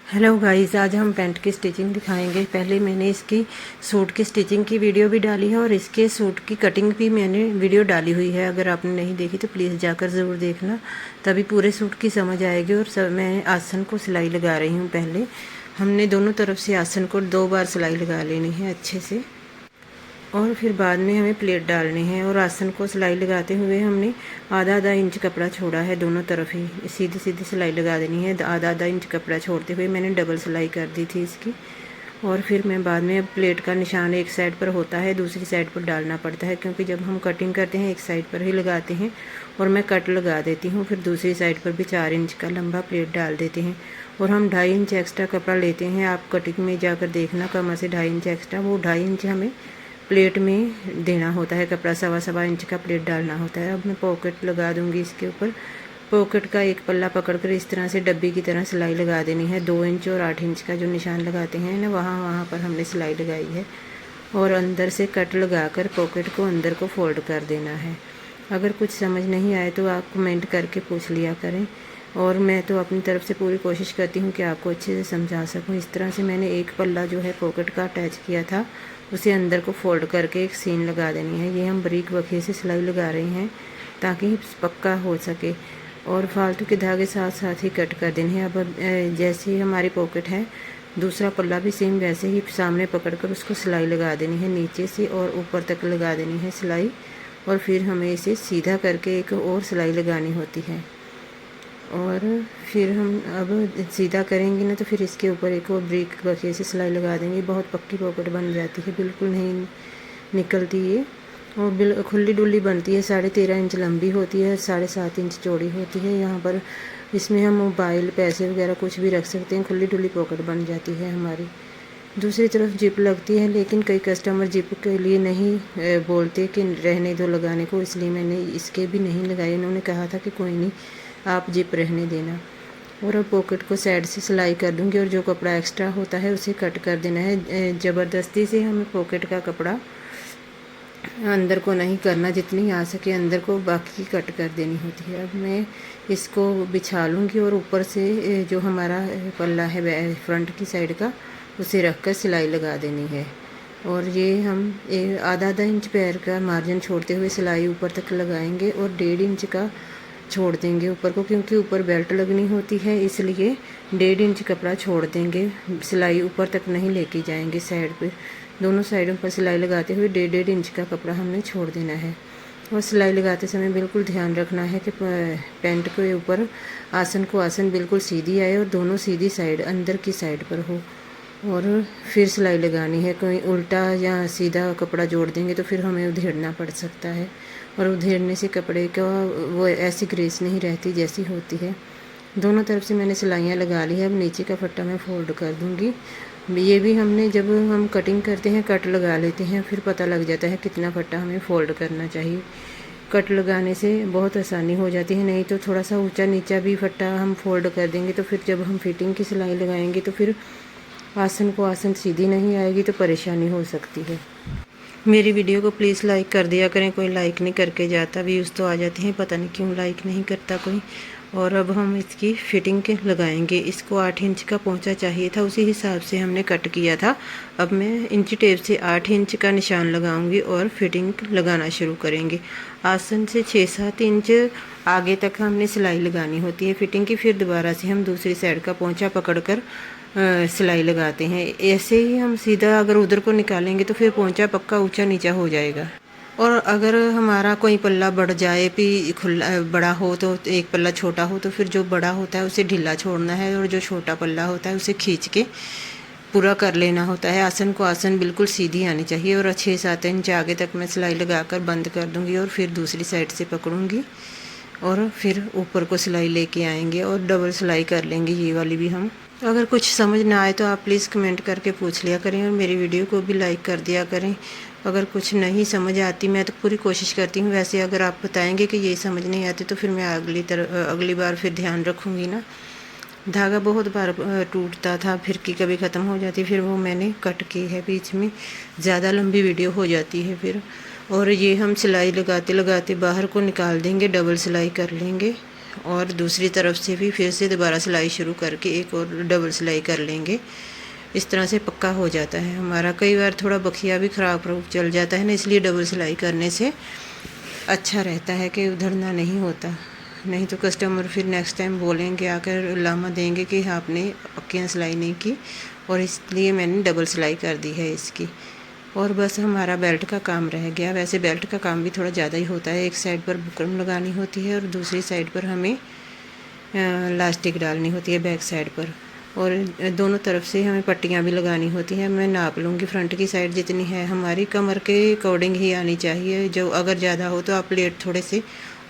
Hello guys, आज हम pant की स्टिचिंग दिखाएंगे। पहले मैंने इसकी सूट की स्टिचिंग की वीडियो भी डाली है और इसके सूट की कटिंग भी मैंने वीडियो डाली हुई है। अगर आपने नहीं देखी तो प्लीज़ जाकर ज़रूर देखना, तभी पूरे सूट की समझ आएगी। और मैं आसन को सिलाई लगा रही हूँ। पहले हमने दोनों तरफ से आसन को 2 बार सिलाई लगा लेनी है अच्छे से, और फिर बाद में हमें प्लेट डालनी है। और आसन को सिलाई लगाते हुए हमने आधा आधा इंच कपड़ा छोड़ा है, दोनों तरफ ही सीधी सीधी सिलाई लगा देनी है। आधा आधा इंच कपड़ा छोड़ते हुए मैंने डबल सिलाई कर दी थी इसकी। और फिर मैं बाद में प्लेट का निशान एक साइड पर होता है, दूसरी साइड पर डालना पड़ता है, क्योंकि जब हम कटिंग करते हैं एक साइड पर ही लगाते हैं। और मैं कट लगा देती हूँ, फिर दूसरी साइड पर भी 4 इंच का लंबा प्लेट डाल देते हैं। और हम 2.5 इंच एक्स्ट्रा कपड़ा लेते हैं। आप कटिंग में जाकर देखना, कमर से 2.5 इंच एक्स्ट्रा, वो 2.5 इंच हमें प्लेट में देना होता है। कपड़ा 1.25 इंच का प्लेट डालना होता है। अब मैं पॉकेट लगा दूंगी इसके ऊपर। पॉकेट का एक पल्ला पकड़कर इस तरह से डब्बी की तरह सिलाई लगा देनी है। 2 इंच और 8 इंच का जो निशान लगाते हैं ना, वहाँ पर हमने सिलाई लगाई है। और अंदर से कट लगाकर पॉकेट को अंदर को फोल्ड कर देना है। अगर कुछ समझ नहीं आए तो आप कमेंट करके पूछ लिया करें। और मैं तो अपनी तरफ से पूरी कोशिश करती हूँ कि आपको अच्छे से समझा सकूँ। इस तरह से मैंने एक पल्ला जो है पॉकेट का अटैच किया था, उसे अंदर को फोल्ड करके एक सीन लगा देनी है। ये हम बारीक बखे से सिलाई लगा रहे हैं ताकि पक्का हो सके। और फालतू के धागे साथ साथ ही कट कर देने हैं। अब जैसे ही हमारी पॉकेट है, दूसरा पल्ला भी सेम वैसे ही सामने पकड़कर उसको सिलाई लगा देनी है, नीचे से और ऊपर तक लगा देनी है सिलाई। और फिर हमें इसे सीधा करके एक और सिलाई लगानी होती है। और फिर हम अब सीधा करेंगे ना, तो फिर इसके ऊपर एक और ब्रेक बखे से सिलाई लगा देंगे। बहुत पक्की पॉकेट बन जाती है, बिल्कुल नहीं निकलती ये। और खुली डुली बनती है। 13.5 इंच लंबी होती है, 7.5 इंच चौड़ी होती है। यहाँ पर इसमें हम मोबाइल, पैसे वगैरह कुछ भी रख सकते हैं। खुली डुली पॉकेट बन जाती है हमारी। दूसरी तरफ जिप लगती है, लेकिन कई कस्टमर जिप के लिए नहीं बोलते कि रहने दो लगाने को, इसलिए मैंने इसके भी नहीं लगाए। उन्होंने कहा था कि कोई नहीं, आप जिप रहने देना। और अब पॉकेट को साइड से सिलाई कर दूंगी और जो कपड़ा एक्स्ट्रा होता है उसे कट कर देना है। ज़बरदस्ती से हमें पॉकेट का कपड़ा अंदर को नहीं करना, जितनी आ सके अंदर को बाकी कट कर देनी होती है। अब मैं इसको बिछा लूँगी और ऊपर से जो हमारा पल्ला है फ्रंट की साइड का, उसे रख कर सिलाई लगा देनी है। और ये हम आधा आधा इंच पैर का मार्जिन छोड़ते हुए सिलाई ऊपर तक लगाएंगे और 1.5 इंच का छोड़ देंगे ऊपर को, क्योंकि ऊपर बेल्ट लगनी होती है, इसलिए 1.5 इंच कपड़ा छोड़ देंगे। सिलाई ऊपर तक नहीं लेके जाएंगे, साइड पे दोनों साइडों पर सिलाई लगाते हुए 1.5 इंच का कपड़ा हमने छोड़ देना है। और सिलाई लगाते समय बिल्कुल ध्यान रखना है कि पैंट के ऊपर आसन बिल्कुल सीधी आए और दोनों सीधी साइड अंदर की साइड पर हो। और फिर सिलाई लगानी है। कोई उल्टा या सीधा कपड़ा जोड़ देंगे तो फिर हमें उधेड़ना पड़ सकता है, और उधेड़ने से कपड़े का वो ऐसी ग्रेस नहीं रहती जैसी होती है। दोनों तरफ से मैंने सिलाइयाँ लगा ली है। अब नीचे का फट्टा मैं फोल्ड कर दूँगी। ये भी हमने जब हम कटिंग करते हैं कट लगा लेते हैं, फिर पता लग जाता है कितना फट्टा हमें फ़ोल्ड करना चाहिए। कट लगाने से बहुत आसानी हो जाती है, नहीं तो थोड़ा सा ऊंचा नीचा भी फट्टा हम फोल्ड कर देंगे तो फिर जब हम फिटिंग की सिलाई लगाएंगे तो फिर आसन सीधी नहीं आएगी, तो परेशानी हो सकती है। मेरी वीडियो को प्लीज़ लाइक कर दिया करें। कोई लाइक नहीं करके जाता, व्यूज़ तो आ जाते हैं, पता नहीं क्यों लाइक नहीं करता कोई। और अब हम इसकी फिटिंग के लगाएंगे। इसको 8 इंच का पोंचा चाहिए था, उसी हिसाब से हमने कट किया था। अब मैं इंची टेप से 8 इंच का निशान लगाऊंगी और फिटिंग लगाना शुरू करेंगे। आसन से 6-7 इंच आगे तक हमने सिलाई लगानी होती है फिटिंग की। फिर दोबारा से हम दूसरी साइड का पोंचा पकड़कर सिलाई लगाते हैं। ऐसे ही हम सीधा अगर उधर को निकालेंगे तो फिर पोंचा पक्का ऊंचा नीचा हो जाएगा। और अगर हमारा कोई पल्ला बढ़ जाए भी, खुला बड़ा हो तो एक पल्ला छोटा हो, तो फिर जो बड़ा होता है उसे ढीला छोड़ना है और जो छोटा पल्ला होता है उसे खींच के पूरा कर लेना होता है। आसन बिल्कुल सीधी आनी चाहिए। और 6-7 इंच आगे तक मैं सिलाई लगाकर बंद कर दूंगी और फिर दूसरी साइड से पकड़ूंगी और फिर ऊपर को सिलाई लेके आएंगे और डबल सिलाई कर लेंगे ये वाली भी हम। अगर कुछ समझ ना आए तो आप प्लीज़ कमेंट करके पूछ लिया करें और मेरी वीडियो को भी लाइक कर दिया करें। अगर कुछ नहीं समझ आती, मैं तो पूरी कोशिश करती हूँ, वैसे अगर आप बताएंगे कि ये समझ नहीं आती तो फिर मैं अगली बार फिर ध्यान रखूँगी ना। धागा बहुत बार टूटता था, फिर की कभी ख़त्म हो जाती, फिर वो मैंने कट की है बीच में, ज़्यादा लंबी वीडियो हो जाती है फिर। और ये हम सिलाई लगाते लगाते बाहर को निकाल देंगे, डबल सिलाई कर लेंगे और दूसरी तरफ से भी फिर से दोबारा सिलाई शुरू करके एक और डबल सिलाई कर लेंगे। इस तरह से पक्का हो जाता है हमारा। कई बार थोड़ा बखिया भी ख़राब चल जाता है ना, इसलिए डबल सिलाई करने से अच्छा रहता है कि उधड़ना नहीं होता। नहीं तो कस्टमर फिर नेक्स्ट टाइम बोलेंगे, आकर लामा देंगे कि आपने पक्कियाँ सिलाई नहीं की, और इसलिए मैंने डबल सिलाई कर दी है इसकी। और बस हमारा बेल्ट का काम रह गया। वैसे बेल्ट का काम भी थोड़ा ज़्यादा ही होता है। एक साइड पर बुकरम लगानी होती है और दूसरी साइड पर हमें लास्टिक डालनी होती है बैक साइड पर, और दोनों तरफ से हमें पट्टियाँ भी लगानी होती हैं। मैं नाप लूँगी फ्रंट की साइड जितनी है हमारी कमर के अकॉर्डिंग ही आनी चाहिए। जो अगर ज़्यादा हो तो आप प्लेट थोड़े से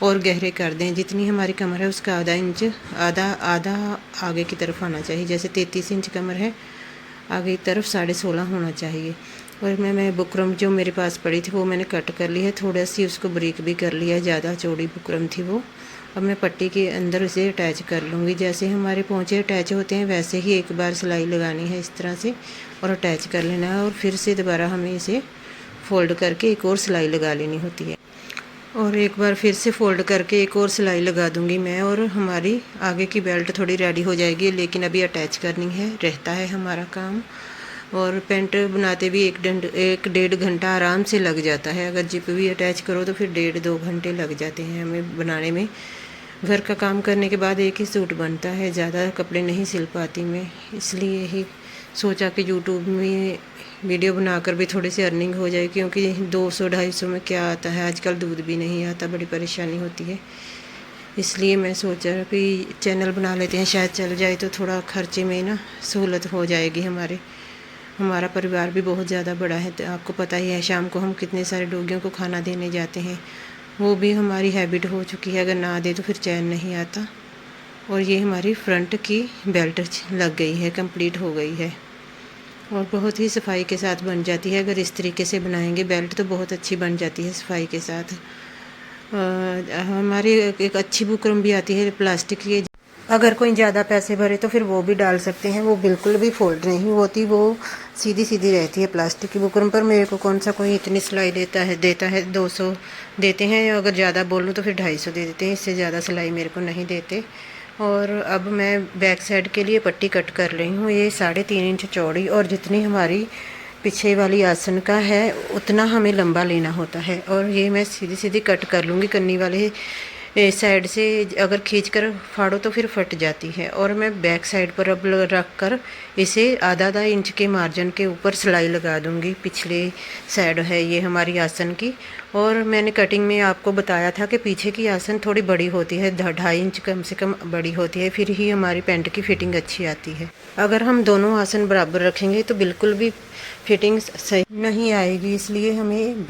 और गहरे कर दें। जितनी हमारी कमर है उसका आधा इंच आधा आगे की तरफ आना चाहिए। जैसे 33 इंच कमर है, आगे की तरफ 16.5 होना चाहिए। और मैं बुकरम जो मेरे पास पड़ी थी वो मैंने कट कर ली है, थोड़ा सी उसको ब्रेक भी कर लिया है, ज़्यादा चौड़ी बुकरम थी वो। अब मैं पट्टी के अंदर उसे अटैच कर लूँगी। जैसे हमारे पोंचे अटैच होते हैं वैसे ही एक बार सिलाई लगानी है इस तरह से, और अटैच कर लेना है, और फिर से दोबारा हमें इसे फ़ोल्ड करके एक और सिलाई लगा लेनी होती है। और एक बार फिर से फ़ोल्ड करके एक और सिलाई लगा दूँगी मैं, और हमारी आगे की बेल्ट थोड़ी रेडी हो जाएगी। लेकिन अभी अटैच करनी है, रहता है हमारा काम। और पेंट बनाते भी 1-1.5 घंटा आराम से लग जाता है। अगर जिप भी अटैच करो तो फिर 1.5-2 घंटे लग जाते हैं हमें बनाने में। घर का काम करने के बाद एक ही सूट बनता है, ज़्यादा कपड़े नहीं सिल पाती मैं, इसलिए ही सोचा कि यूट्यूब में वीडियो बनाकर भी थोड़ी सी अर्निंग हो जाए। क्योंकि 200-250 में क्या आता है, आजकल दूध भी नहीं आता, बड़ी परेशानी होती है। इसलिए मैं सोचा कि चैनल बना लेते हैं, शायद चल जाए तो थोड़ा खर्चे में ना सहूलत हो जाएगी हमारा परिवार भी बहुत ज़्यादा बड़ा है। तो आपको पता ही है शाम को हम कितने सारे डोगियों को खाना देने जाते हैं, वो भी हमारी हैबिट हो चुकी है। अगर ना दे तो फिर चैन नहीं आता। और ये हमारी फ्रंट की बेल्ट लग गई है, कंप्लीट हो गई है, और बहुत ही सफाई के साथ बन जाती है। अगर इस तरीके से बनाएंगे बेल्ट तो बहुत अच्छी बन जाती है सफाई के साथ। हमारी एक अच्छी बुकरम भी आती है प्लास्टिक की, अगर कोई ज़्यादा पैसे भरे तो फिर वो भी डाल सकते हैं। वो बिल्कुल भी फोल्ड नहीं होती, वो सीधी सीधी रहती है प्लास्टिक की बुकरम पर। मेरे को कौन सा कोई इतनी सिलाई देता है 200 देते हैं, अगर ज़्यादा बोलूँ तो फिर 250 दे देते हैं, इससे ज़्यादा सिलाई मेरे को नहीं देते। और अब मैं बैक साइड के लिए पट्टी कट कर रही हूँ। ये 3.5 इंच चौड़ी, और जितनी हमारी पीछे वाली आसन का है उतना हमें लंबा लेना होता है। और ये मैं सीधी सीधी कट कर लूँगी। कन्नी वाले साइड से अगर खींचकर फाड़ो तो फिर फट जाती है। और मैं बैक साइड पर अब रख कर इसे आधा इंच के मार्जिन के ऊपर सिलाई लगा दूंगी। पिछले साइड है ये हमारी आसन की, और मैंने कटिंग में आपको बताया था कि पीछे की आसन थोड़ी बड़ी होती है, 2.5 इंच कम से कम बड़ी होती है, फिर ही हमारी पैंट की फिटिंग अच्छी आती है। अगर हम दोनों आसन बराबर रखेंगे तो बिल्कुल भी फिटिंग सही नहीं आएगी। इसलिए हमें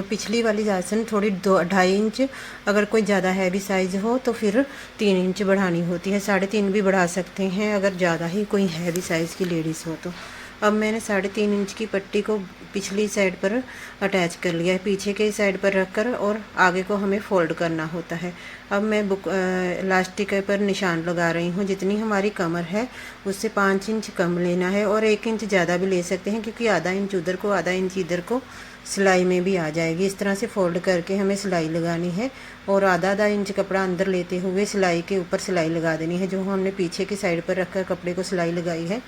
पिछली वाली आसन थोड़ी 2.5 इंच, अगर कोई ज़्यादा हैवी साइज़ हो तो फिर 3 इंच बढ़ानी होती है। 3.5 भी बढ़ा सकते हैं अगर ज़्यादा ही कोई हैवी साइज़ की लेडीज़ हो तो। अब मैंने 3.5 इंच की पट्टी को पिछली साइड पर अटैच कर लिया है, पीछे के साइड पर रखकर, और आगे को हमें फोल्ड करना होता है। अब मैं इलास्टिक पर निशान लगा रही हूँ। जितनी हमारी कमर है उससे 5 इंच कम लेना है, और 1 इंच ज़्यादा भी ले सकते हैं, क्योंकि आधा इंच उधर को आधा इंच इधर को सिलाई में भी आ जाएगी। इस तरह से फोल्ड करके हमें सिलाई लगानी है, और आधा इंच कपड़ा अंदर लेते हुए सिलाई के ऊपर सिलाई लगा देनी है। जो हमने पीछे की साइड पर रखकर कपड़े को सिलाई लगाई है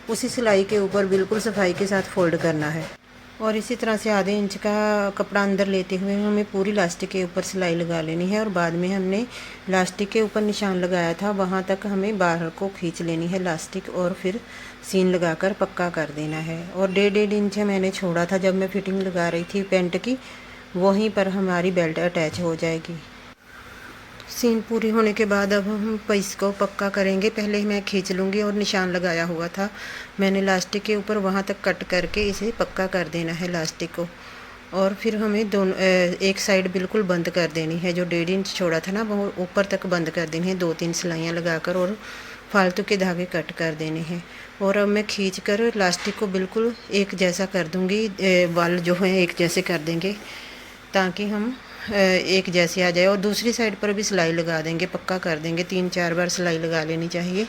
उसी सिलाई के ऊपर बिल्कुल सफाई के साथ फोल्ड करना है। और इसी तरह से आधे इंच का कपड़ा अंदर लेते हुए हमें पूरी लास्टिक के ऊपर सिलाई लगा लेनी है, और बाद में हमने लास्टिक के ऊपर निशान लगाया था वहाँ तक हमें बाहर को खींच लेनी है लास्टिक, और फिर सीन लगाकर पक्का कर देना है। और 1.5 इंच मैंने छोड़ा था जब मैं फिटिंग लगा रही थी पैंट की, वहीं पर हमारी बेल्ट अटैच हो जाएगी। सीन पूरी होने के बाद अब हम इसको पक्का करेंगे। पहले मैं खींच लूँगी, और निशान लगाया हुआ था मैंने लास्टिक के ऊपर, वहाँ तक कट करके इसे पक्का कर देना है लास्टिक को। और फिर हमें दोनों एक साइड बिल्कुल बंद कर देनी है, जो 1.5 इंच छोड़ा था ना वो ऊपर तक बंद कर देनी है 2-3 सिलाइयाँ लगाकर, और फालतू के धागे कट कर देने हैं। और अब मैं खींच कर लास्टिक को बिल्कुल एक जैसा कर दूँगी, वाल जो है एक जैसे कर देंगे ताकि हम एक जैसे आ जाए। और दूसरी साइड पर भी सिलाई लगा देंगे, पक्का कर देंगे, 3-4 बार सिलाई लगा लेनी चाहिए।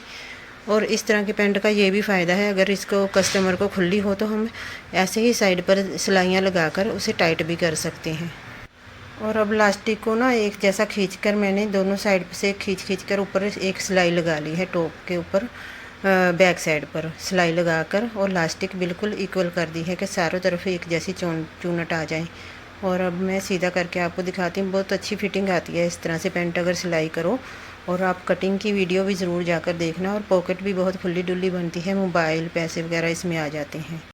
और इस तरह के पैंट का ये भी फ़ायदा है, अगर इसको कस्टमर को खुली हो तो हम ऐसे ही साइड पर सिलाइयाँ लगाकर उसे टाइट भी कर सकते हैं। और अब लास्टिक को ना एक जैसा खींचकर मैंने दोनों साइड से खींच कर ऊपर एक सिलाई लगा ली है, टॉप के ऊपर बैक साइड पर सिलाई लगाकर, और लास्टिक बिल्कुल इक्वल कर दी है कि चारों तरफ एक जैसी चूनट आ जाए। और अब मैं सीधा करके आपको दिखाती हूँ। बहुत अच्छी फिटिंग आती है इस तरह से पैंट अगर सिलाई करो। और आप कटिंग की वीडियो भी ज़रूर जाकर देखना। और पॉकेट भी बहुत खुली डुली बनती है, मोबाइल पैसे वगैरह इसमें आ जाते हैं।